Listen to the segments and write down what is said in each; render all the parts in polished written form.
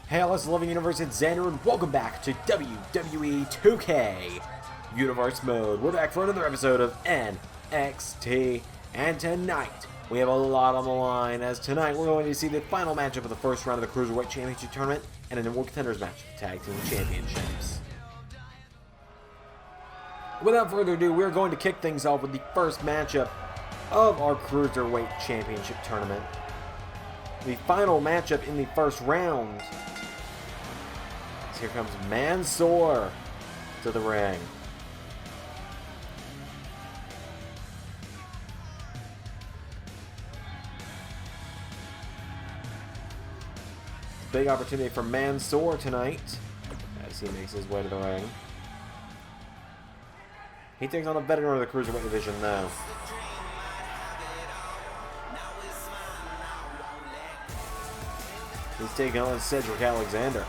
Hey, hello, loving universe, it's Xander, and welcome back to WWE 2K Universe Mode. We're back for another episode of NXT, and tonight we have a lot on the line, as tonight we're going to see the final matchup of the first round of the Cruiserweight Championship Tournament, and an Immortal Contenders match for the Tag Team Championships. Without further ado, we're going to kick things off with the first matchup of our Cruiserweight Championship Tournament. The final matchup in the first round. Here comes Mansur to the ring. Big opportunity for Mansur tonight as he makes his way to the ring. He takes on a veteran of the Cruiserweight division though. He's taking on Cedric Alexander.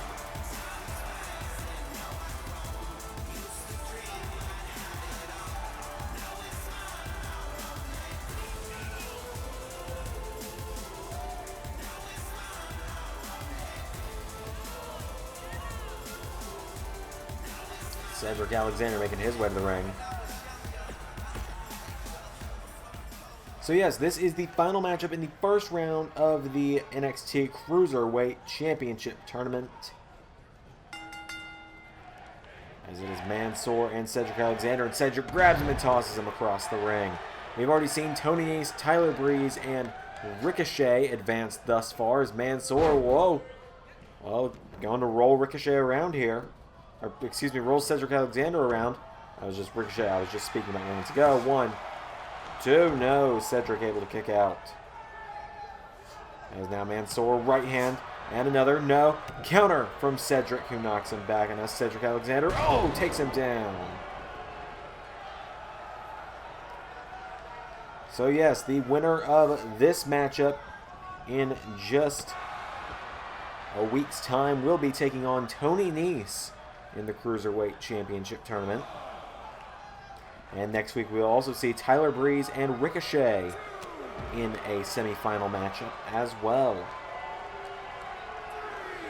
Cedric Alexander making his way to the ring. So yes, this is the final matchup in the first round of the NXT Cruiserweight Championship Tournament. As it is Mansur and Cedric Alexander, and Cedric grabs him and tosses him across the ring. We've already seen Tony Nese, Tyler Breeze, and Ricochet advance thus far as Mansur, well, going to roll Ricochet around here. Or, excuse me, roll Cedric Alexander around. I was just speaking about moments ago. 1, 2, no, Cedric able to kick out. As now Mansur, right hand, and another, no. Counter from Cedric, who knocks him back, and now Cedric Alexander, takes him down. So yes, the winner of this matchup in just a week's time will be taking on Tony Nese in the Cruiserweight Championship Tournament. And next week we'll also see Tyler Breeze and Ricochet in a semi-final matchup as well.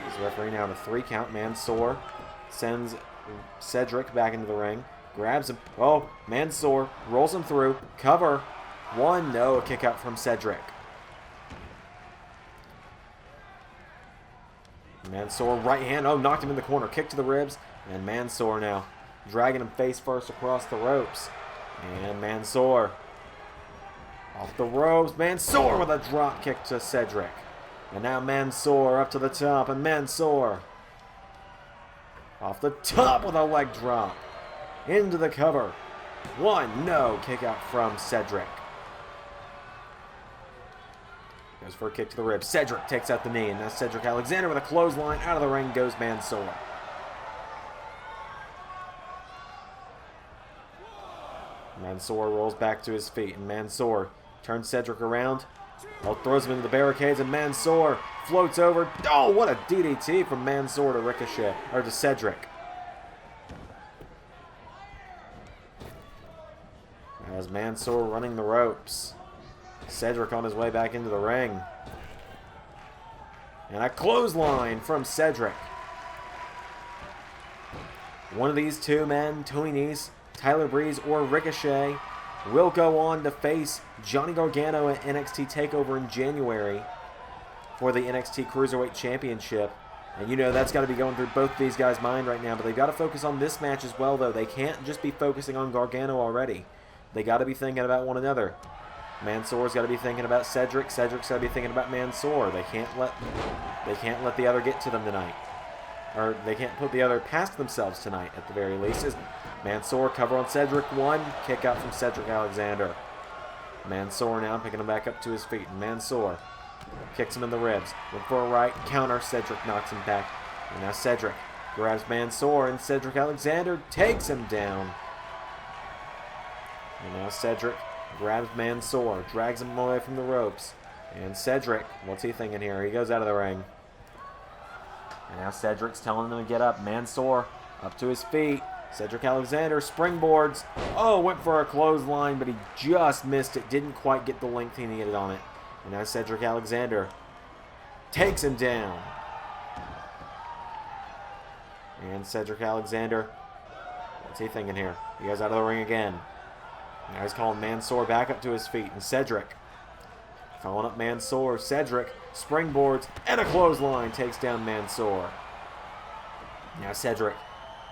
He's refereeing now to 3 count. Mansur sends Cedric back into the ring. Grabs him. Mansur rolls him through. Cover. 1, no, a kick out from Cedric. Mansur right hand, knocked him in the corner. Kick to the ribs. And Mansur now dragging him face first across the ropes. And Mansur off the ropes. Mansur with a drop kick to Cedric. And now Mansur up to the top. And Mansur off the top with a leg drop. Into the cover. 1, no. Kick out from Cedric. Goes for a kick to the ribs. Cedric takes out the knee. And now Cedric Alexander with a clothesline. Out of the ring goes Mansur. Mansur rolls back to his feet, and Mansur turns Cedric around. Throws him into the barricades, and Mansur floats over. What a DDT from Mansur to Ricochet, or to Cedric. As Mansur running the ropes. Cedric on his way back into the ring. And a clothesline from Cedric. One of these two men, Tony Nese, Tyler Breeze, or Ricochet, will go on to face Johnny Gargano at NXT TakeOver in January for the NXT Cruiserweight Championship. And you know that's got to be going through both these guys' mind right now, but they've got to focus on this match as well, though. They can't just be focusing on Gargano already. They got to be thinking about one another. Mansur's got to be thinking about Cedric. Cedric's got to be thinking about Mansur. They can't let the other get to them tonight. Or they can't put the other past themselves tonight, at the very least. As Mansur cover on Cedric. 1, kick out from Cedric Alexander. Mansur now picking him back up to his feet. And Mansur kicks him in the ribs. Went for a right counter. Cedric knocks him back. And now Cedric grabs Mansur, and Cedric Alexander takes him down. And now Cedric grabs Mansur, drags him away from the ropes. And Cedric, what's he thinking here? He goes out of the ring. And now Cedric's telling him to get up. Mansur up to his feet. Cedric Alexander springboards. Went for a clothesline, but he just missed it. Didn't quite get the length he needed on it. And now Cedric Alexander takes him down. And Cedric Alexander. What's he thinking here? He goes out of the ring again. Now he's calling Mansur back up to his feet. And Cedric calling up Mansur. Cedric springboards and a clothesline takes down Mansur. Now Cedric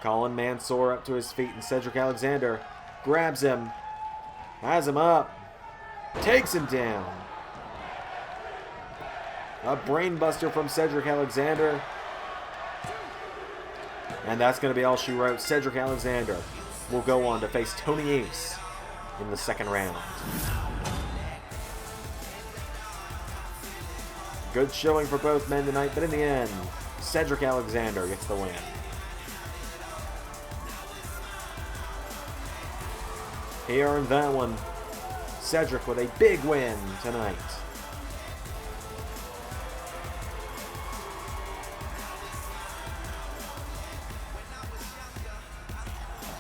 calling Mansur up to his feet. And Cedric Alexander grabs him. Has him up. Takes him down. A brainbuster from Cedric Alexander. And that's going to be all she wrote. Cedric Alexander will go on to face Tony Ace in the second round. Good showing for both men tonight, but in the end, Cedric Alexander gets the win. He earned that one. Cedric with a big win tonight.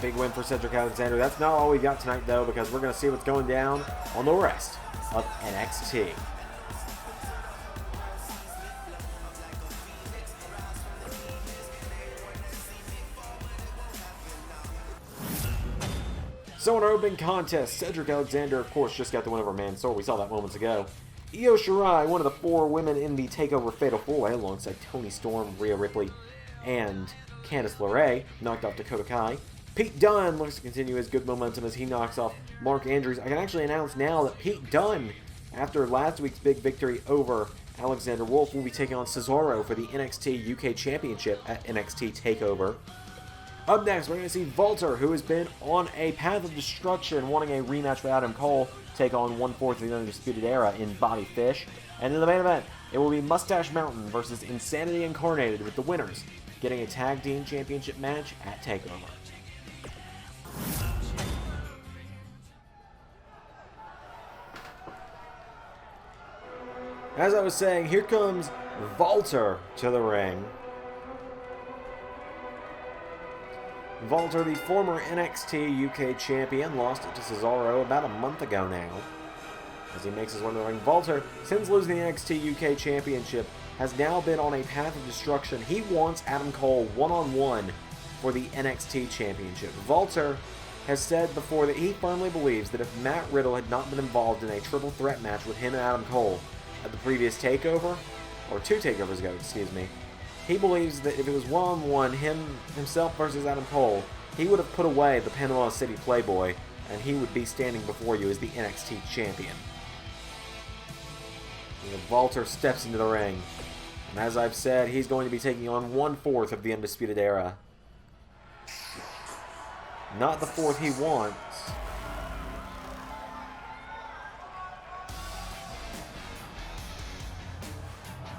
Big win for Cedric Alexander. That's not all we got tonight, though, because we're going to see what's going down on the rest of NXT. So in our opening contest, Cedric Alexander, of course, just got the win over Mansur. We saw that moments ago. Io Shirai, one of the 4 women in the TakeOver Fatal 4-Way, alongside Toni Storm, Rhea Ripley, and Candice LeRae, knocked off Dakota Kai. Pete Dunne looks to continue his good momentum as he knocks off Mark Andrews. I can actually announce now that Pete Dunne, after last week's big victory over Alexander Wolf, will be taking on Cesaro for the NXT UK Championship at NXT TakeOver. Up next, we're going to see Walter, who has been on a path of destruction, wanting a rematch with Adam Cole, take on 1/4 of the Undisputed Era in Bobby Fish. And in the main event, it will be Moustache Mountain versus InSanity Incarnated, with the winners getting a Tag Team Championship match at TakeOver. As I was saying, here comes Walter to the ring. Walter, the former NXT UK champion, lost it to Cesaro about a month ago now. As he makes his way to the ring, Walter, since losing the NXT UK championship, has now been on a path of destruction. He wants Adam Cole one-on-one for the NXT championship. Walter has said before that he firmly believes that if Matt Riddle had not been involved in a triple threat match with him and Adam Cole at the previous takeover, or 2 takeovers ago, excuse me, he believes that if it was one-on-one, himself versus Adam Cole, he would have put away the Panama City Playboy, and he would be standing before you as the NXT champion. And Walter steps into the ring, and as I've said, he's going to be taking on 1/4 of the Undisputed Era. Not the 4th he wants.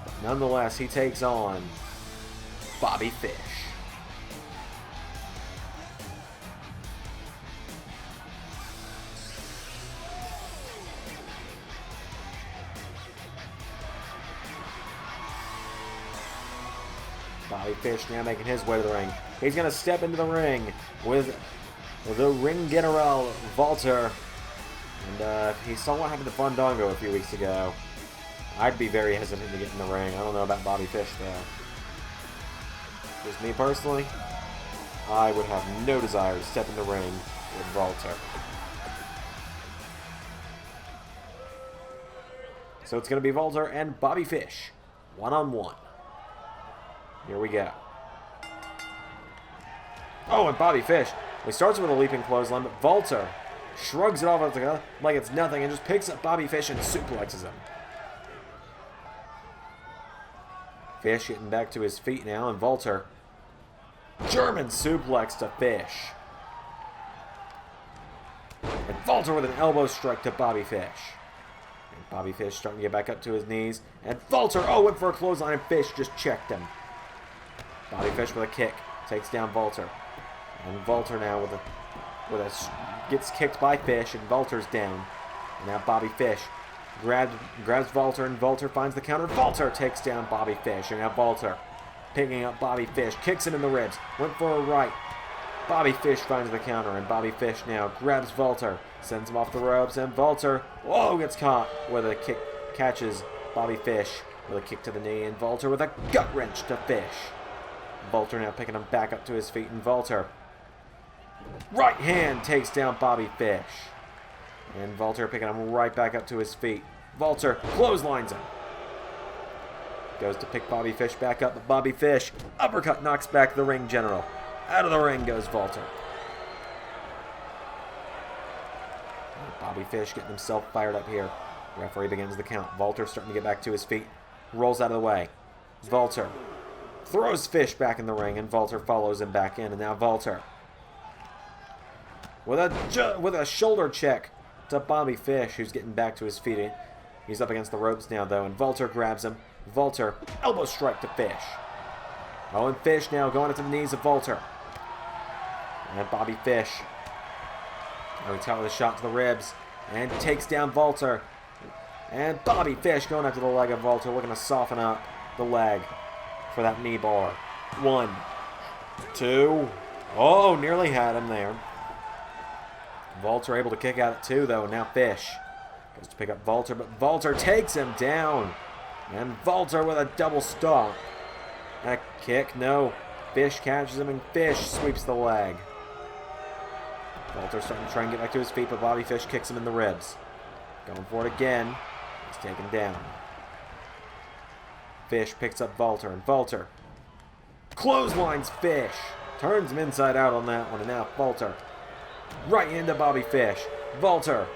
But nonetheless, he takes on Bobby Fish. Bobby Fish now making his way to the ring. He's going to step into the ring with the ring general, Walter. And he saw what happened to Fandango a few weeks ago. I'd be very hesitant to get in the ring. I don't know about Bobby Fish, though. Just me personally, I would have no desire to step in the ring with Walter. So it's going to be Walter and Bobby Fish, one-on-one. Here we go. Oh, and Bobby Fish. He starts with a leaping clothesline, but Walter shrugs it off like it's nothing and just picks up Bobby Fish and suplexes him. Fish getting back to his feet now, and Walter, German suplex to Fish. And Walter with an elbow strike to Bobby Fish. And Bobby Fish starting to get back up to his knees. And Walter, went for a clothesline, and Fish just checked him. Bobby Fish with a kick takes down Walter. And Walter now gets kicked by Fish, and Walter's down. And now Bobby Fish grabs Walter, and Walter finds the counter. Walter takes down Bobby Fish, and now Walter picking up Bobby Fish, kicks him in the ribs, went for a right. Bobby Fish finds the counter, and Bobby Fish now grabs Walter, sends him off the ropes, and Walter, gets caught with a kick, catches Bobby Fish with a kick to the knee, and Walter with a gut wrench to Fish. Walter now picking him back up to his feet, and Walter. Right hand takes down Bobby Fish. And Walter picking him right back up to his feet. Walter clotheslines him. Goes to pick Bobby Fish back up, but Bobby Fish, uppercut, knocks back the ring general. Out of the ring goes Walter. Bobby Fish getting himself fired up here. Referee begins the count. Walter starting to get back to his feet. Rolls out of the way. Walter throws Fish back in the ring, and Walter follows him back in. And now Walter with a shoulder check to Bobby Fish, who's getting back to his feet. He's up against the ropes now, though, and Walter grabs him. Walter, elbow strike to Fish. Oh, and Fish now going into the knees of Walter. And Bobby Fish. Oh, he with a shot to the ribs and takes down Walter. And Bobby Fish going after the leg of Walter, looking to soften up the leg for that knee bar. 1, 2. Oh, nearly had him there. Walter able to kick out at 2, though. Now Fish goes to pick up Walter, but Walter takes him down. And Walter with a double stomp. A kick, no. Fish catches him, and Fish sweeps the leg. Walter starting to try and get back to his feet, but Bobby Fish kicks him in the ribs. Going for it again. He's taken down. Fish picks up Walter, and Walter clotheslines Fish. Turns him inside out on that one, and now Walter right into Bobby Fish. Walter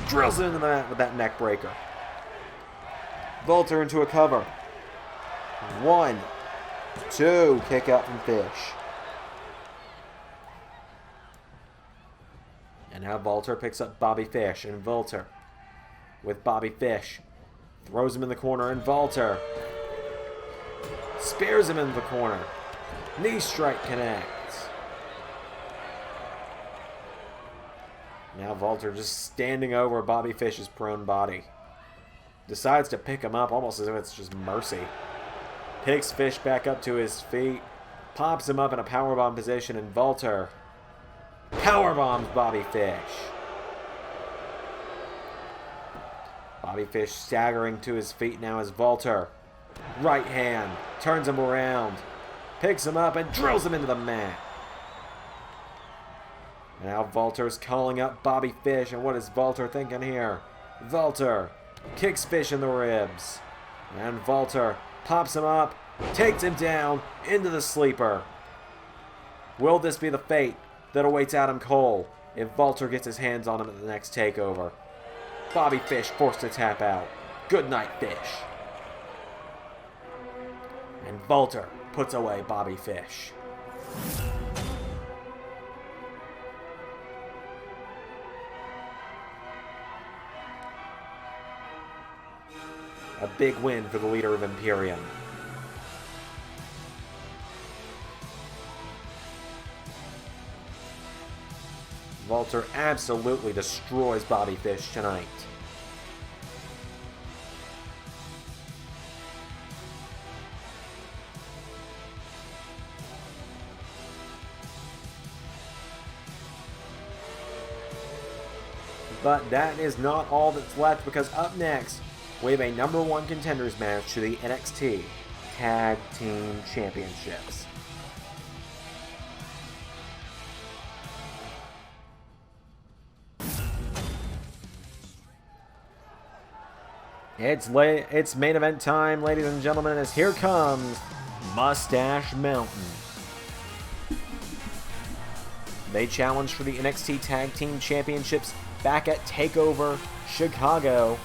drills into the mat with that neck breaker. Walter into a cover. 1, 2, kick out from Fish. And now Walter picks up Bobby Fish, and Walter with Bobby Fish throws him in the corner, and Walter spears him into the corner. Knee strike connects. Now Walter just standing over Bobby Fish's prone body. Decides to pick him up almost as if it's just mercy. Picks Fish back up to his feet. Pops him up in a powerbomb position, and Walter powerbombs Bobby Fish. Bobby Fish staggering to his feet now as Walter. Right hand. Turns him around. Picks him up and drills him into the mat. Now Walter's calling up Bobby Fish, and what is Walter thinking here? Walter kicks Fish in the ribs. And Walter pops him up, takes him down into the sleeper. Will this be the fate that awaits Adam Cole if Walter gets his hands on him at the next takeover? Bobby Fish forced to tap out. Good night, Fish. And Walter puts away Bobby Fish. A big win for the leader of Imperium. Walter absolutely destroys Bobby Fish tonight. But that is not all that's left, because up next, we have a #1 Contenders match to the NXT Tag Team Championships. It's main event time, ladies and gentlemen, as here comes Mustache Mountain. They challenged for the NXT Tag Team Championships back at TakeOver Chicago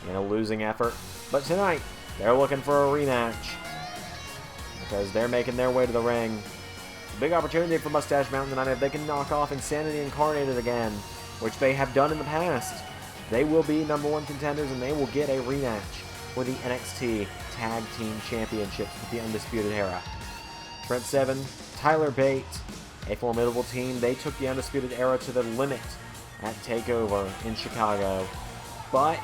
in a losing effort. But tonight, they're looking for a rematch because they're making their way to the ring. Big opportunity for Moustache Mountain tonight if they can knock off InSanity Incarnated again, which they have done in the past. They will be #1 contenders, and they will get a rematch for the NXT Tag Team Championships with the Undisputed Era. Trent Seven, Tyler Bate, a formidable team. They took the Undisputed Era to the limit at TakeOver in Chicago. But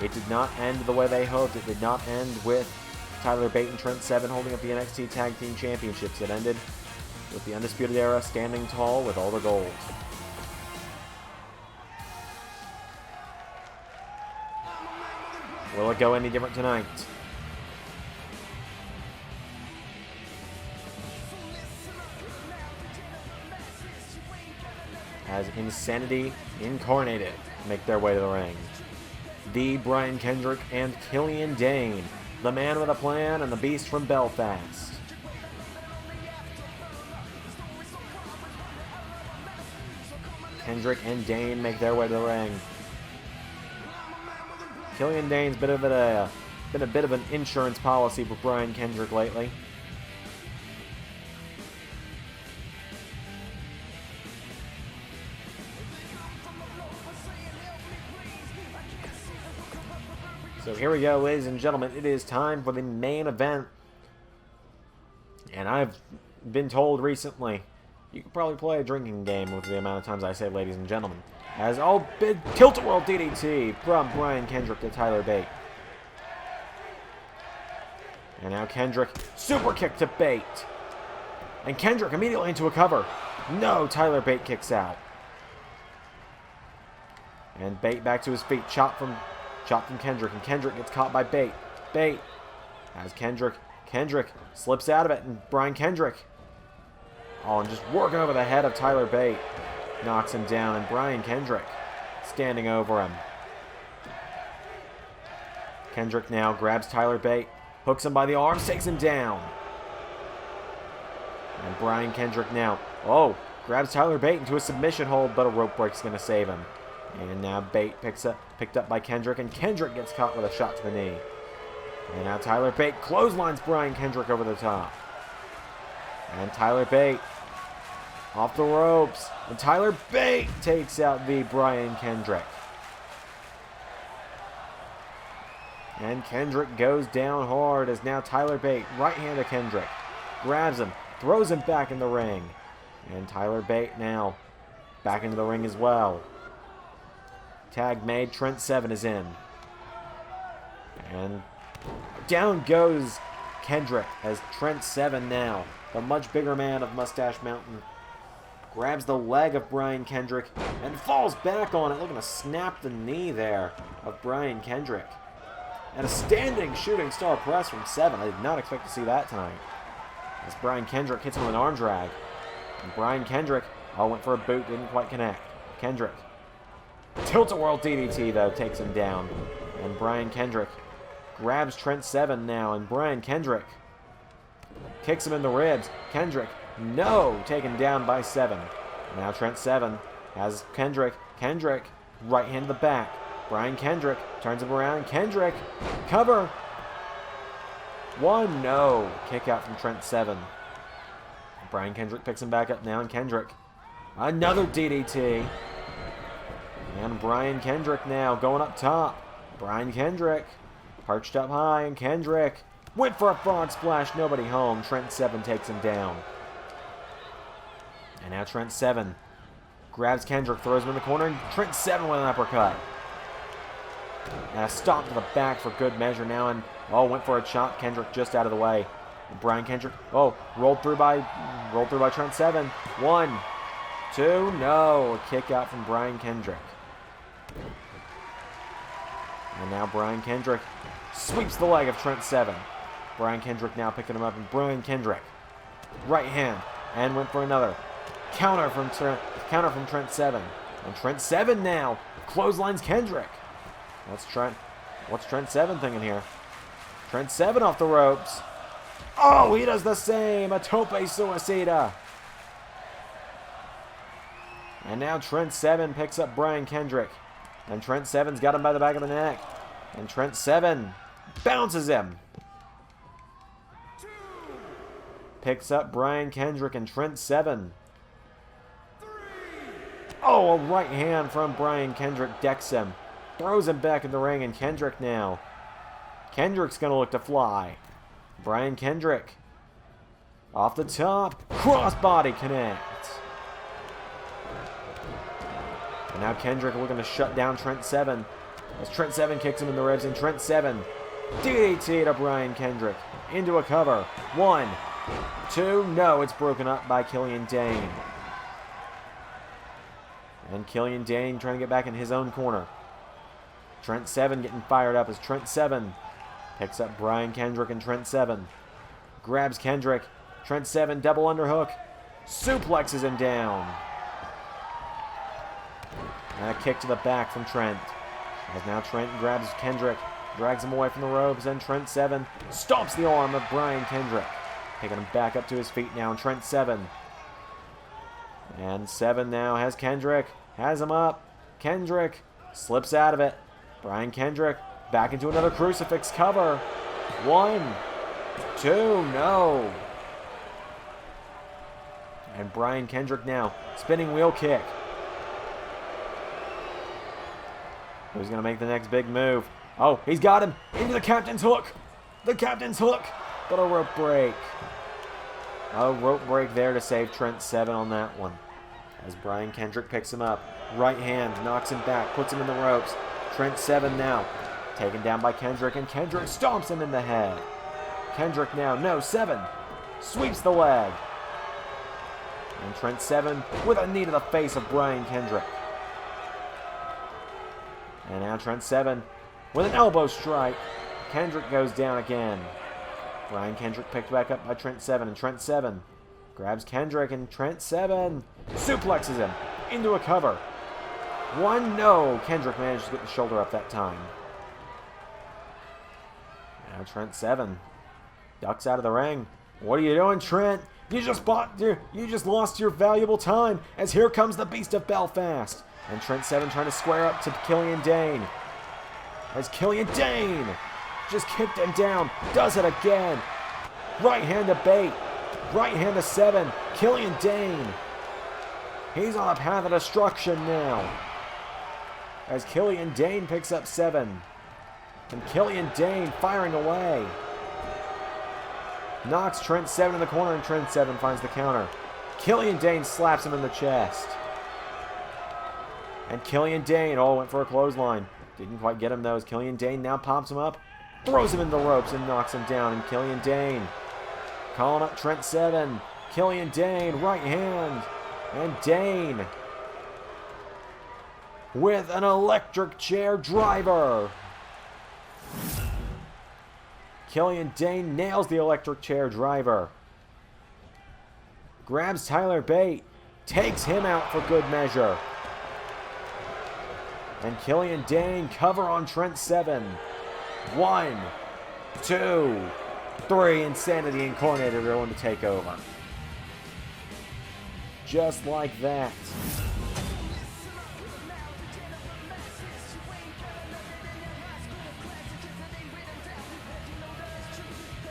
it did not end the way they hoped. It did not end with Tyler Bate and Trent Seven holding up the NXT Tag Team Championships. It ended with the Undisputed Era standing tall with all the gold. Will it go any different tonight? as InSanity Incarnated make their way to the ring. The Brian Kendrick and Killian Dane, the man with a plan and the beast from Belfast. Kendrick and Dane make their way to the ring. Killian Dane's been a bit of an insurance policy for Brian Kendrick lately. So here we go, ladies and gentlemen. It is time for the main event. And I've been told recently, you could probably play a drinking game with the amount of times I say ladies and gentlemen. As big tilt-a-whirl DDT from Brian Kendrick to Tyler Bate. And now Kendrick, super kick to Bate. And Kendrick immediately into a cover. No, Tyler Bate kicks out. And Bate back to his feet, chop from Kendrick, and Kendrick gets caught by Bate. Bate has Kendrick slips out of it, and Brian Kendrick, and just working over the head of Tyler Bate, knocks him down, and Brian Kendrick standing over him. Kendrick now grabs Tyler Bate, hooks him by the arms, takes him down. And Brian Kendrick now, grabs Tyler Bate into a submission hold, but a rope break's going to save him. And now Bate picked up by Kendrick, and Kendrick gets caught with a shot to the knee. And now Tyler Bate clotheslines Brian Kendrick over the top. And Tyler Bate off the ropes. And Tyler Bate takes out the Brian Kendrick. And Kendrick goes down hard as now Tyler Bate, right hand of Kendrick, grabs him, throws him back in the ring. And Tyler Bate now back into the ring as well. Tag made, Trent Seven is in. And down goes Kendrick as Trent Seven now, the much bigger man of Mustache Mountain, grabs the leg of Brian Kendrick and falls back on it, looking to snap the knee there of Brian Kendrick. And a standing shooting star press from Seven. I did not expect to see that tonight. As Brian Kendrick hits him with an arm drag. And Brian Kendrick, went for a boot, didn't quite connect. Kendrick. Tilt-a-whirl DDT, though, takes him down. And Brian Kendrick grabs Trent Seven now, and Brian Kendrick kicks him in the ribs. Kendrick, no, taken down by Seven. Now Trent Seven has Kendrick. Kendrick, right hand to the back. Brian Kendrick turns him around. Kendrick, cover. One, no. Kick out from Trent Seven. Brian Kendrick picks him back up now, and Kendrick, another DDT. And Brian Kendrick now going up top. Brian Kendrick perched up high, and Kendrick went for a frog splash. Nobody home. Trent Seven takes him down. And now Trent Seven grabs Kendrick, throws him in the corner, and Trent Seven with an uppercut. And a stomp to the back for good measure now, and went for a chop. Kendrick just out of the way. And Brian Kendrick, rolled through by Trent Seven. 1, 2, no. A kick out from Brian Kendrick. And now Brian Kendrick sweeps the leg of Trent Seven. Brian Kendrick now picking him up, and Brian Kendrick, right hand, and went for another counter from Trent Seven. And Trent Seven now clotheslines Kendrick. What's Trent Seven thinking here? Trent Seven off the ropes. He does the same. A tope suicida. And now Trent Seven picks up Brian Kendrick. And Trent Seven's got him by the back of the neck. And Trent Seven bounces him. Picks up Brian Kendrick, and Trent Seven. A right hand from Brian Kendrick decks him. Throws him back in the ring, and Kendrick now. Kendrick's going to look to fly. Brian Kendrick off the top. Crossbody connect. And now Kendrick looking to shut down Trent Seven. As Trent Seven kicks him in the ribs, and Trent Seven DDT to Brian Kendrick. Into a cover. 1, 2, no, it's broken up by Killian Dane. And Killian Dane trying to get back in his own corner. Trent Seven getting fired up as Trent Seven picks up Brian Kendrick, and Trent Seven grabs Kendrick. Trent Seven double underhook. Suplexes him down. And a kick to the back from Trent. As now Trent grabs Kendrick, drags him away from the ropes, and Trent Seven stomps the arm of Brian Kendrick. Picking him back up to his feet now, and Trent Seven. And Seven now has Kendrick, has him up. Kendrick slips out of it. Brian Kendrick back into another crucifix cover. 1, 2, no. And Brian Kendrick now, spinning wheel kick. Who's going to make the next big move? Oh, he's got him into the captain's hook. The captain's hook, but a rope break. A rope break there to save Trent Seven on that one. As Brian Kendrick picks him up. Right hand, knocks him back, puts him in the ropes. Trent Seven now taken down by Kendrick, and Kendrick stomps him in the head. Kendrick now, no, Seven sweeps the leg. And Trent Seven with a knee to the face of Brian Kendrick. And now Trent Seven with an elbow strike. Kendrick goes down again. Brian Kendrick picked back up by Trent Seven, and Trent Seven grabs Kendrick, and Trent Seven suplexes him into a cover. 1, no. Kendrick managed to get the shoulder up that time. Now Trent Seven ducks out of the ring. What are you doing, Trent? You just lost your valuable time, as here comes the Beast of Belfast. And Trent Seven trying to square up to Killian Dane. As Killian Dane just kicked him down, does it again. Right hand to Bate. Right hand to Seven. Killian Dane. He's on a path of destruction now. As Killian Dane picks up Seven. And Killian Dane firing away. Knocks Trent Seven in the corner, and Trent Seven finds the counter. Killian Dane slaps him in the chest. And Killian Dane, went for a clothesline. Didn't quite get him though, as Killian Dane now pops him up, throws him in the ropes, and knocks him down. And Killian Dane calling up Trent Seven. Killian Dane, right hand. And Dane with an electric chair driver. Killian Dane nails the electric chair driver. Grabs Tyler Bate. Takes him out for good measure. And Killian Dane cover on Trent Seven. 1, 2, 3. InSanity Incarnated are going to take over. Just like that.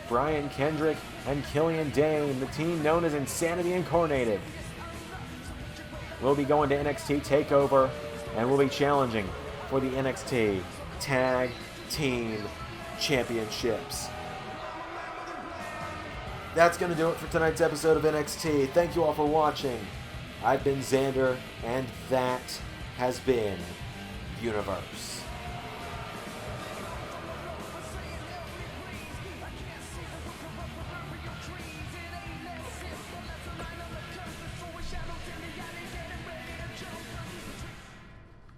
Brian Kendrick and Killian Dane, the team known as InSanity Incarnated, will be going to NXT TakeOver and will be challenging for the NXT Tag Team Championships. That's going to do it for tonight's episode of NXT. Thank you all for watching. I've been Xander, and that has been Universe.